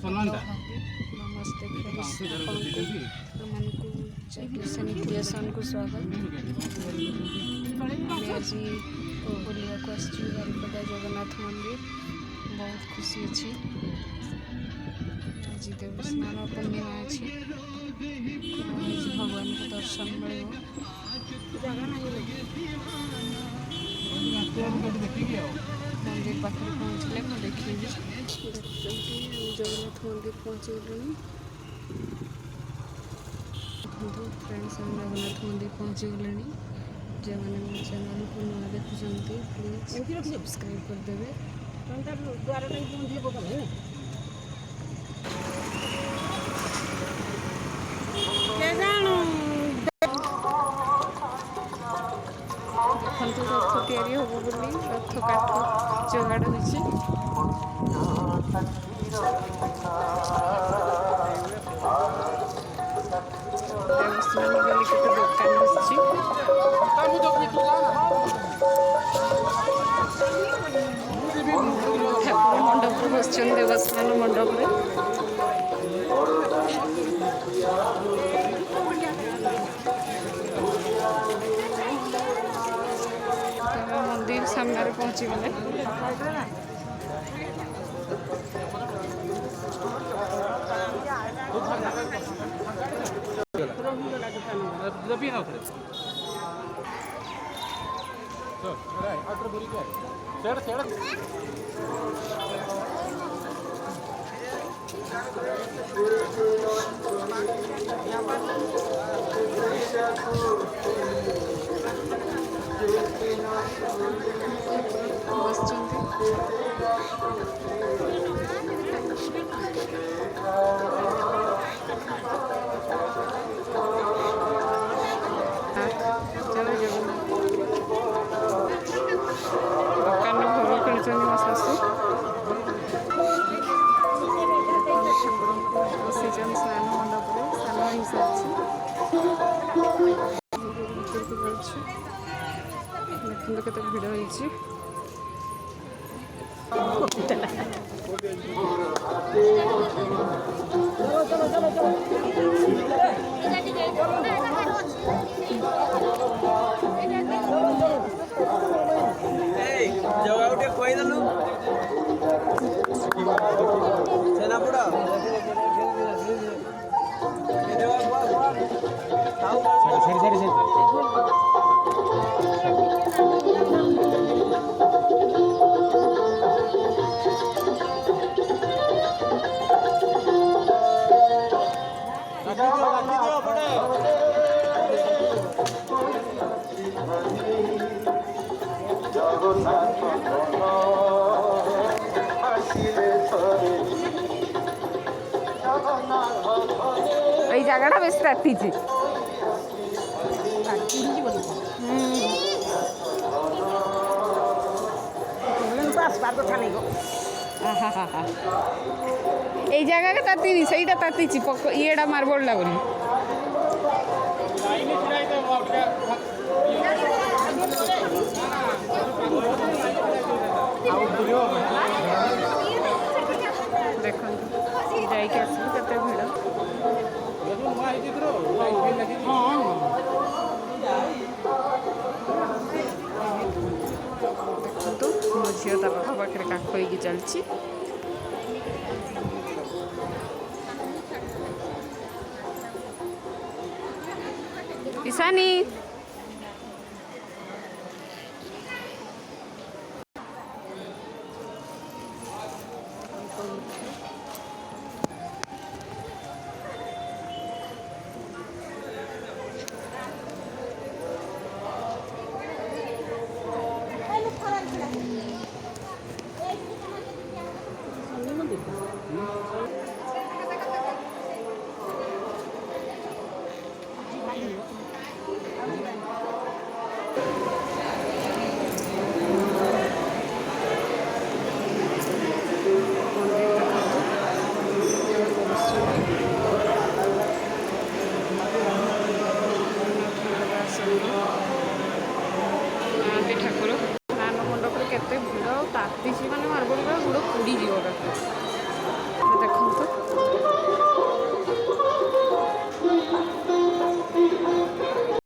नमस्ते किसानी क्रिएशन को स्वागत। आज बुलिया को आसची बारिपदा जगन्नाथ मंदिर बहुत खुशी अच्छी। आज देवस्नान पूर्णिमा अच्छी भगवान को दर्शन मिल मंदिर पाखे पहुँचले मुझे देखी जगन्नाथ मंदिर पहुँची गले फ्रेंड्स जगन्नाथ मंदिर पहुँची गले जो मैंने मो चैनल को नुआ देखुंत प्लीज सब्सक्राइब करदे। देखते रथ तैयारी हम बोली रथ काठ जोगाड़ होती देवस्थान बोली केते दुकान बसची ठाकुर मंडप बस देवस्थान मंडप मंदिर सामने पहुँची गले दुकान घर किणुन मो शाशु बसीचन स्नान मंडप स्नान हो सारी देखते केते भिड़ होती जगह बेस राति ये जगह का ताती सहीटा ताती येड़ा मार्बल लगनी देखो जाइए आसलु केते भिड़ देखो मो झील ता बापा पाखे काख हो चलती ईशानी।